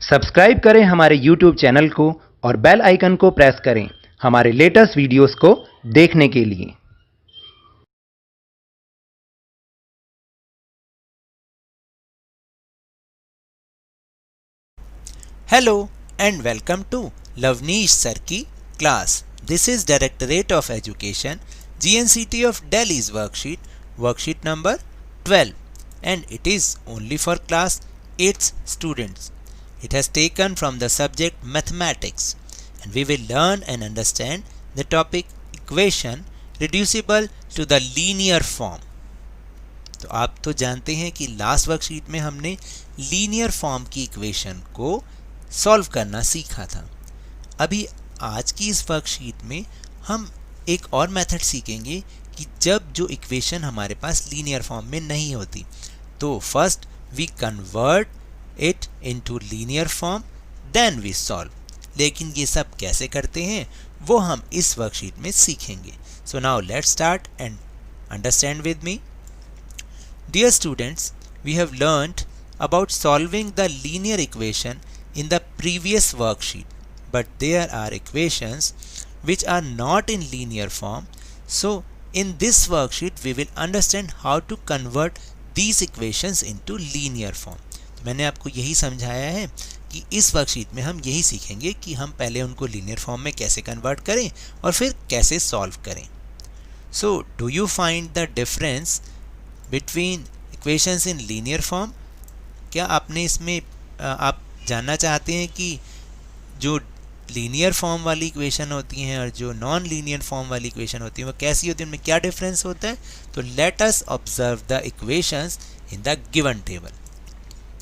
Subscribe करें हमारे YouTube channel को और बेल आइकन को प्रेस करें हमारे लेटेस्ट वीडियोस को देखने के लिए। Hello and welcome to Lavneesh Sir की class. This is Directorate of Education, GNCT of Delhi's worksheet number 12, and it is only for class 8 students. It has taken from the subject mathematics, and we will learn and understand the topic equation reducible to the linear form. तो आप तो जानते हैं कि last worksheet में हमने linear form की equation को सॉल्व करना सीखा था। अभी आज की इस वर्कशीट में हम एक और मेथड सीखेंगे कि जब जो इक्वेशन हमारे पास लीनियर फॉर्म में नहीं होती, तो first we convert it into linear form, then we solve. लेकिन ये सब कैसे करते हैं वो हम इस वर्कशीट में सीखेंगे। सो now let's start and understand with me. Dear students, we have learnt about solving the linear equation in the previous worksheet, but there are equations which are not in linear form. So in this worksheet we will understand how to convert these equations into linear form. तो मैंने आपको यही समझाया है कि इस worksheet में हम यही सीखेंगे कि हम पहले उनको लीनियर फॉर्म में कैसे कन्वर्ट करें और फिर कैसे सॉल्व करें। So do you find the difference between equations in linear form? क्या आपने इसमें आप जानना चाहते हैं कि जो लीनियर फॉर्म वाली इक्वेशन होती हैं और जो नॉन लीनियर फॉर्म वाली इक्वेशन होती हैं वो कैसी होती है, उनमें क्या डिफरेंस होता है? तो let us observe the equations in the given table.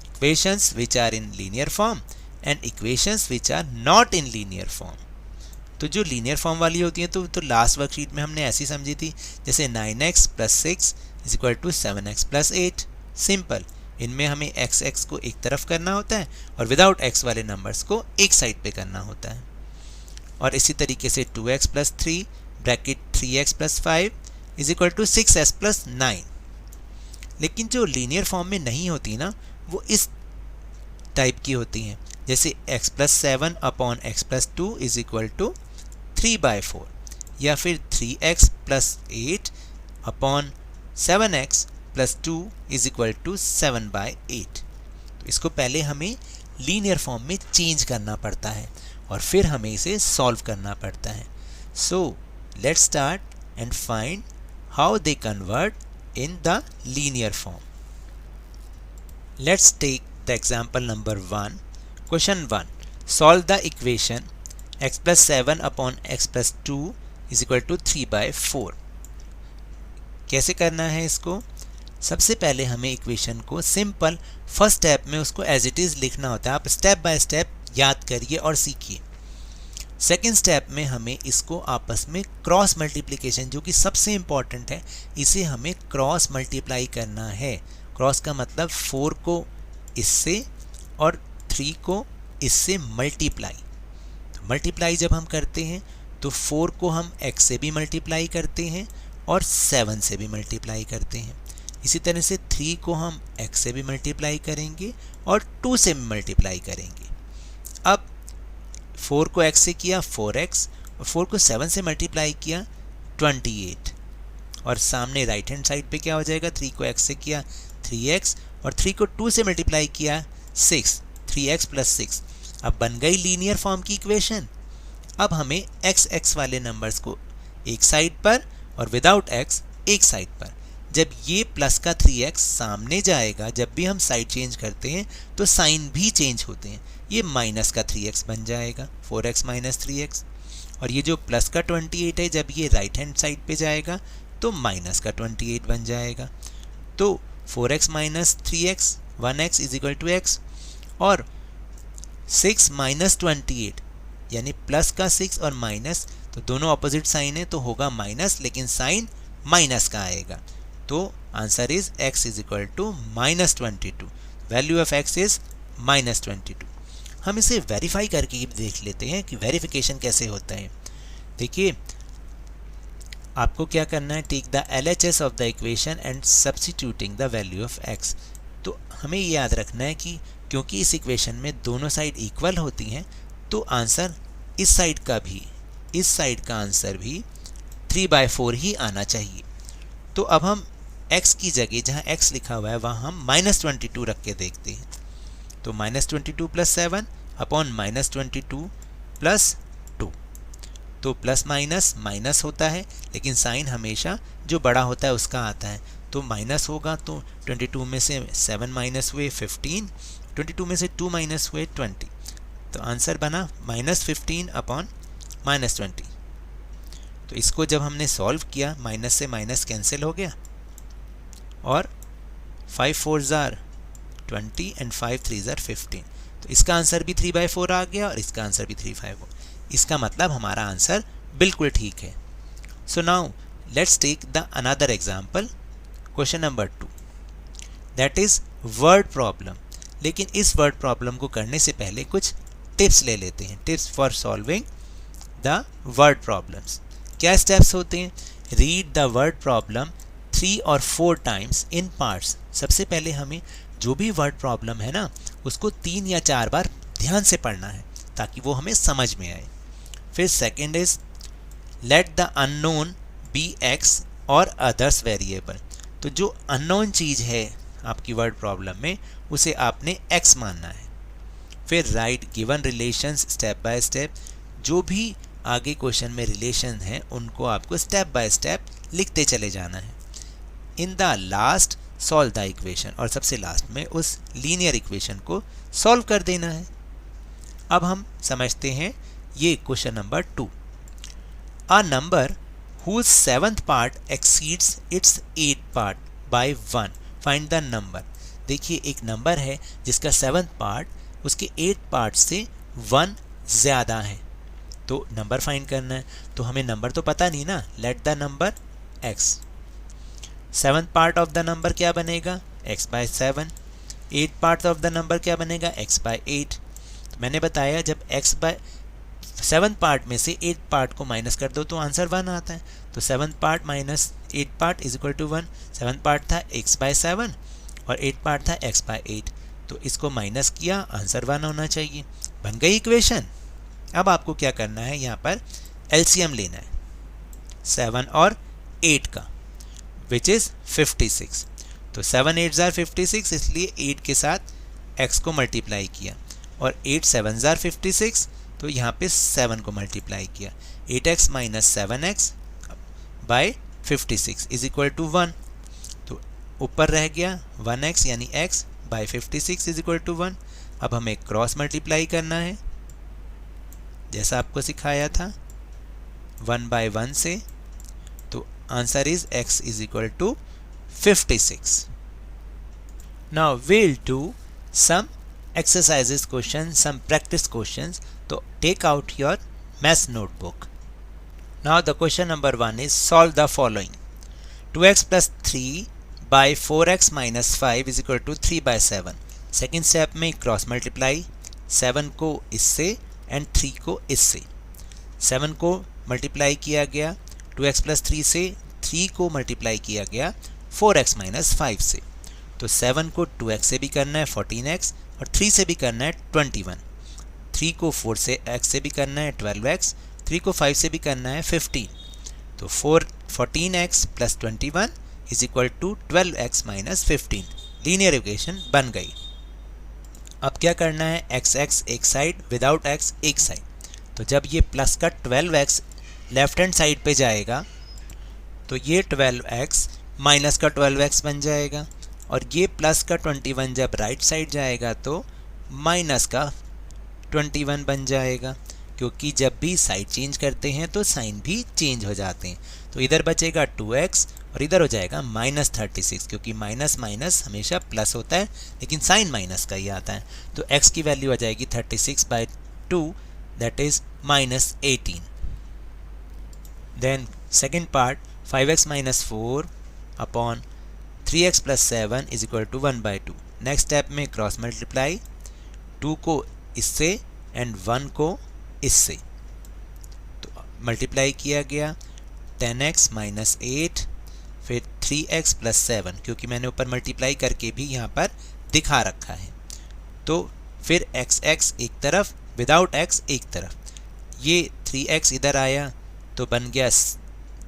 Equations which are in linear form and equations which are not in linear form. तो जो लीनियर फॉर्म वाली होती हैं तो लास्ट वर्कशीट में हमने ऐसी समझी थी, जैसे 9x + 6 is equal to 7x + 8। Simple, इनमें हमें x को एक तरफ करना होता है और विदाउट x वाले नंबर्स को एक साइड पे करना होता है। और इसी तरीके से 2x + 3 bracket 3x + 5 is equal to 6s + 9। लेकिन जो लीनियर फॉर्म में नहीं होती ना, वो इस टाइप की होती हैं, जैसे x + 7 upon x + 2 is equal to 3/4, या फिर 3x + 8 upon 7x + 2 is equal to 7/8। तो इसको पहले हमें लीनियर फॉर्म में चेंज करना पड़ता है और फिर हमें इसे सॉल्व करना पड़ता है। So let's start and find how they convert in the linear form. Let's take the example number 1। Question 1, solve the equation x + 7 upon x + 2 is equal to 3/4। कैसे करना है इसको? सबसे पहले हमें इक्वेशन को सिंपल फर्स्ट स्टेप में उसको एज इट इज़ लिखना होता है। आप स्टेप बाय स्टेप याद करिए और सीखिए। सेकेंड स्टेप में हमें इसको आपस में क्रॉस मल्टीप्लिकेशन, जो कि सबसे इम्पॉर्टेंट है, इसे हमें क्रॉस मल्टीप्लाई करना है। क्रॉस का मतलब 4 को इससे और 3 को इससे मल्टीप्लाई। तो मल्टीप्लाई जब हम करते हैं तो 4 को हम x से भी मल्टीप्लाई करते हैं और 7 से भी मल्टीप्लाई करते हैं। इसी तरह से 3 को हम x से भी मल्टीप्लाई करेंगे और 2 से भी मल्टीप्लाई करेंगे। अब 4 को x से किया 4x और 4 को 7 से मल्टीप्लाई किया 28, और सामने राइट हैंड साइड पे क्या हो जाएगा? 3 को x से किया 3x और 3 को 2 से मल्टीप्लाई किया 6, 3x + 6। अब बन गई लीनियर फॉर्म की इक्वेशन। अब हमें x वाले नंबर्स को एक साइड पर और विदाउट x एक साइड पर। जब ये प्लस का 3x सामने जाएगा, जब भी हम साइड चेंज करते हैं तो साइन भी चेंज होते हैं। ये माइनस का 3x बन जाएगा, 4x - 3x। और ये जो प्लस का 28 है, जब ये राइट हैंड साइड पे जाएगा तो माइनस का 28 बन जाएगा। तो 4x - 3x 1x is equal to x, और 6 - 28 यानी प्लस का 6 और माइनस, तो दोनों ऑपोजिट साइन है तो होगा माइनस, लेकिन साइन माइनस का आएगा। तो answer is x is equal to -22। Value of x is -22। हम इसे वेरीफाई करके देख लेते हैं कि वेरिफिकेशन कैसे होता है। देखिए, आपको क्या करना है, take the LHS of the equation and substituting the value of x। तो हमें ये याद रखना है कि क्योंकि इस इक्वेशन में दोनों साइड इक्वल होती हैं तो आंसर इस साइड का आंसर भी 3/4 ही आना चाहिए। तो अब हम x की जगह जहाँ x लिखा हुआ है वहाँ हम -22 रख के देखते हैं। तो -22 + 7 अपॉन -22 + 2, तो प्लस माइनस माइनस होता है, लेकिन साइन हमेशा जो बड़ा होता है उसका आता है। तो माइनस होगा तो 22 में से 7 माइनस हुए 15, 22 में से 2 माइनस हुए 20, तो आंसर बना -15 अपॉन -20। तो इसको जब हमने सॉल्व किया माइनस से माइनस कैंसिल हो गया और 5 4s are 20 and 5 3s are 15। तो इसका आंसर भी 3/4 आ गया और इसका आंसर भी 3/4। इसका मतलब हमारा आंसर बिल्कुल ठीक है। So now let's take the another example, question number 2, that is word problem. लेकिन इस वर्ड प्रॉब्लम को करने से पहले कुछ टिप्स ले लेते हैं, tips for solving the word problems. क्या स्टेप्स होते हैं? रीड द वर्ड प्रॉब्लम 3 और 4 टाइम्स इन पार्ट्स। सबसे पहले हमें जो भी वर्ड प्रॉब्लम है ना उसको 3 या 4 बार ध्यान से पढ़ना है ताकि वो हमें समझ में आए। फिर second is let the unknown be x और अदर्स वेरिएबल। तो जो अननोन चीज़ है आपकी वर्ड प्रॉब्लम में उसे आपने x मानना है। फिर right given relations step by step. जो भी आगे क्वेश्चन में रिलेशन है उनको आपको स्टेप बाय स्टेप लिखते चले जाना है। In the last solve the equation, और सबसे लास्ट में उस लीनियर इक्वेशन को सॉल्व कर देना है। अब हम समझते हैं ये question number 2। A number whose 7th part exceeds its 8th part by 1, find the number। देखिए एक नंबर है जिसका 7th पार्ट उसके 8th पार्ट से 1 ज़्यादा है, तो नंबर फाइंड करना है। तो हमें नंबर तो पता नहीं ना, let the number x। 7th part of the number क्या बनेगा? x/7। 8th part of the number क्या बनेगा? x/8। तो मैंने बताया जब x/7 पार्ट में से 8 पार्ट को माइनस कर दो तो आंसर 1 आता है। तो 7 part minus 8 part is equal to 1। 7 part था x/7 और 8 पार्ट था x/8, तो इसको माइनस किया, आंसर 1 होना चाहिए। बन गई इक्वेशन। अब आपको क्या करना है, यहाँ पर एलसीएम लेना है 7 और 8 का, विच इज़ 56। तो 7 8s are 56, इसलिए 8 के साथ x को मल्टीप्लाई किया और 8 7s are 56, तो यहाँ पे 7 को मल्टीप्लाई किया। 8x minus 7x by 56 is equal to 1। तो ऊपर रह गया 1x यानी x by 56 is equal to 1। अब हमें क्रॉस मल्टीप्लाई करना है जैसा आपको सिखाया था 1/1 से, तो answer is x is equal to 56। Now we'll do some exercises questions, some practice questions. So take out your math notebook. Now the question number 1 is solve the following. 2x plus 3 by 4x minus 5 is equal to 3/7. Second step में cross multiply, 7 को इससे and 3 को इससे। 7 को multiply किया गया 2x plus 3 से, 3 को मल्टीप्लाई किया गया 4x माइनस 5 से। तो 7 को 2x से भी करना है 14x और 3 से भी करना है 21। 3 को 4 से x से भी करना है 12x, 3 को 5 से भी करना है 15। तो 14x plus 21 is equal to 12x minus 15। Linear equation बन गई। अब क्या करना है, x एक साइड, विदाउट x एक साइड। तो जब ये प्लस का 12x लेफ्ट हैंड साइड पे जाएगा तो ये 12x माइनस का 12x बन जाएगा, और ये प्लस का 21 जब राइट साइड जाएगा तो माइनस का 21 बन जाएगा, क्योंकि जब भी साइड चेंज करते हैं तो साइन भी चेंज हो जाते हैं। तो इधर बचेगा 2x और इधर हो जाएगा माइनस 36, क्योंकि माइनस माइनस हमेशा प्लस होता है लेकिन साइन माइनस का ही आता है। तो x की वैल्यू आ जाएगी 36/2, that is minus 18। Then second part 5x minus 4 upon 3x plus 7 is equal to 1/2। Next step में क्रॉस मल्टीप्लाई, 2 को इससे एंड 1 को इससे, तो मल्टीप्लाई किया गया 10x माइनस 8, फिर 3x प्लस 7, क्योंकि मैंने ऊपर मल्टीप्लाई करके भी यहाँ पर दिखा रखा है। तो फिर x एक तरफ, विदाउट x एक तरफ, ये 3x इधर आया तो बन गया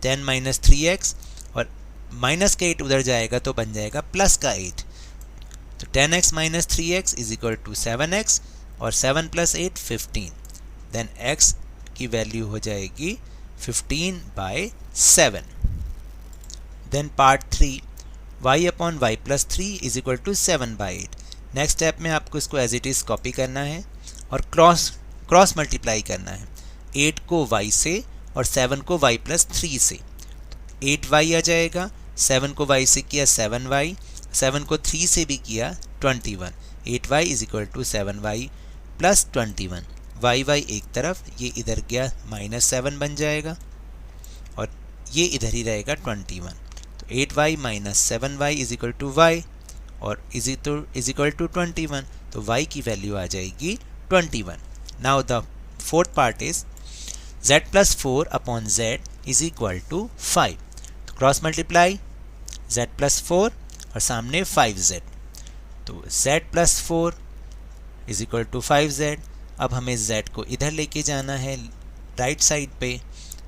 10 माइनस 3x, और माइनस का 8 उधर जाएगा तो बन जाएगा प्लस का 8। तो 10x minus 3x is equal to 7x, और 7 प्लस 8 15। देन x की वैल्यू हो जाएगी 15/7। Then part 3, y upon y plus 3 is equal to 7/8। Next step में आपको इसको एज इट इज़ कॉपी करना है और क्रॉस मल्टीप्लाई करना है। 8 को y से और 7 को y प्लस 3 से, 8y आ जाएगा। 7 को y से किया 7y, 7 को 3 से भी किया 21। 8y is equal to 7y plus 21। y एक तरफ, ये इधर गया -7 बन जाएगा, और ये इधर ही रहेगा 21। तो 8y minus 7y is equal to y, और इज इक्वल टू 21। तो y की वैल्यू आ जाएगी 21। Now the fourth part is z plus 4 upon z is equal to 5। तो क्रॉस मल्टीप्लाई z प्लस 4 और सामने 5z, तो z plus 4 is equal to 5z। अब हमें z को इधर लेके जाना है राइट साइड पे,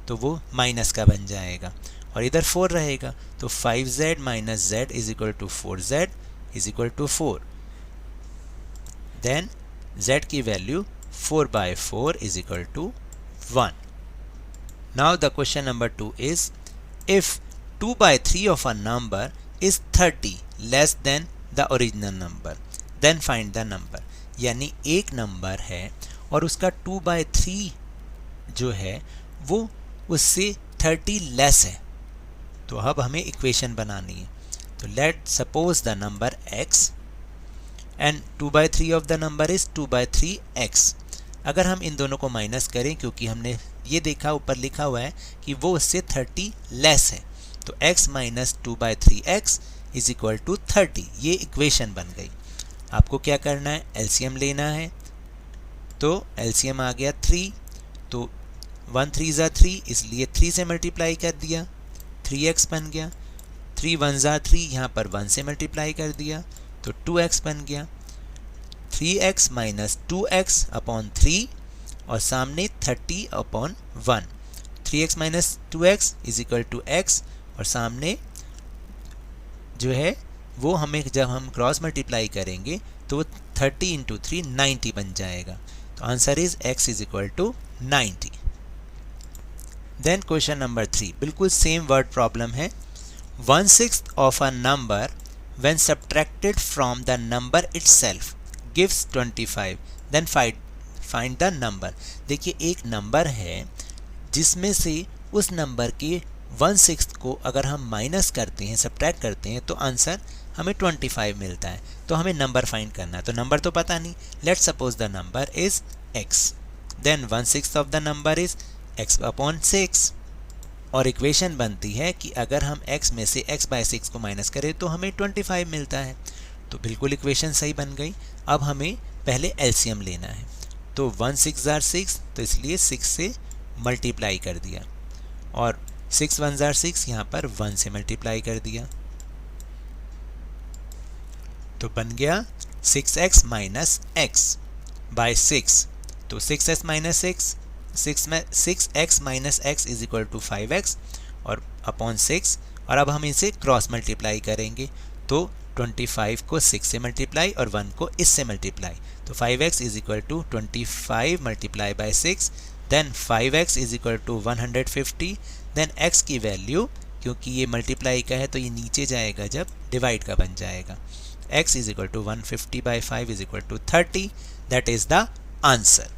तो वो माइनस का बन जाएगा, और इधर 4 रहेगा। तो 5z minus z is equal to 4z is equal to 4। Then z की value 4/4 is equal to 1। Now the question number 2 is, if 2/3 of a number is 30 less than the original number, then find the number। यानी एक number है और उसका 2/3 जो है वो उससे 30 लेस है, तो अब हमें इक्वेशन बनानी है। तो let suppose the number x and 2/3 of the number is 2/3x। अगर हम इन दोनों को माइनस करें, क्योंकि हमने ये देखा ऊपर लिखा हुआ है कि वो उससे 30 लेस है, तो x minus 2/3x is equal to 30। ये इक्वेशन बन गई। आपको क्या करना है, एलसीएम लेना है। तो एलसीएम आ गया 3, तो 1 3 ज़ा 3, इसलिए 3 से मल्टीप्लाई कर दिया, 3x बन गया। 3 1 ज़ा 3, यहाँ पर 1 से मल्टीप्लाई कर दिया तो 2x बन गया। 3x माइनस 2x अपॉन 3, और सामने 30 upon 1। 3x minus 2x is equal to x, और सामने जो है वो हमें जब हम क्रॉस मल्टीप्लाई करेंगे तो 30 इंटू 3 90 बन जाएगा। तो answer is x is equal to 90। Then question number 3, बिल्कुल सेम वर्ड प्रॉब्लम है। 1/6 of a number when subtracted from the number itself gives 25, then find the number. देखिए एक नंबर है जिसमें से उस नंबर के 1/6 को अगर हम माइनस करते हैं, सब्ट्रैक्ट करते हैं, तो आंसर हमें 25 मिलता है। तो हमें नंबर फाइंड करना है। तो नंबर तो पता नहीं, let's suppose the number is x, then 1/6 of the number is x upon 6, और इक्वेशन बनती है कि अगर हम x में से x/6 को माइनस करें तो हमें 25 मिलता है। तो बिल्कुल इक्वेशन सही बन गई। अब हमें पहले एलसीएम लेना है। तो 1 6 ज़ार 6, तो इसलिए 6 से मल्टीप्लाई कर दिया, और 6 1 ज़ार 6, यहाँ पर 1 से मल्टीप्लाई कर दिया, तो बन गया 6x माइनस x बाय 6। तो 6x minus 6x minus x is equal to 5x और अपॉन 6, और अब हम इसे क्रॉस मल्टीप्लाई करेंगे। तो 25 को 6 से मल्टीप्लाई और 1 को इससे मल्टीप्लाई, तो 5x is equal to 25 multiply by 6, then 5x is equal to 150। Then x की वैल्यू, क्योंकि ये मल्टीप्लाई का है तो ये नीचे जाएगा जब डिवाइड का बन जाएगा, x is equal to 150 by 5 is equal to 30। That is the answer.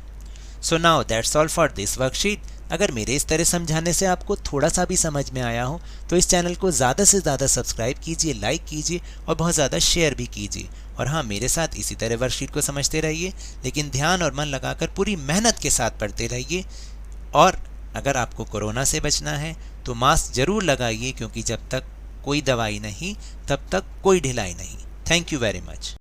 So now that's all for this worksheet. अगर मेरे इस तरह समझाने से आपको थोड़ा सा भी समझ में आया हो तो इस चैनल को ज़्यादा से ज़्यादा सब्सक्राइब कीजिए, लाइक कीजिए और बहुत ज़्यादा शेयर भी कीजिए। और हाँ, मेरे साथ इसी तरह वर्कशीट को समझते रहिए, लेकिन ध्यान और मन लगाकर पूरी मेहनत के साथ पढ़ते रहिए। और अगर आपको कोरोना से बचना है तो मास्क ज़रूर लगाइए, क्योंकि जब तक कोई दवाई नहीं तब तक कोई ढिलाई नहीं। Thank you very much.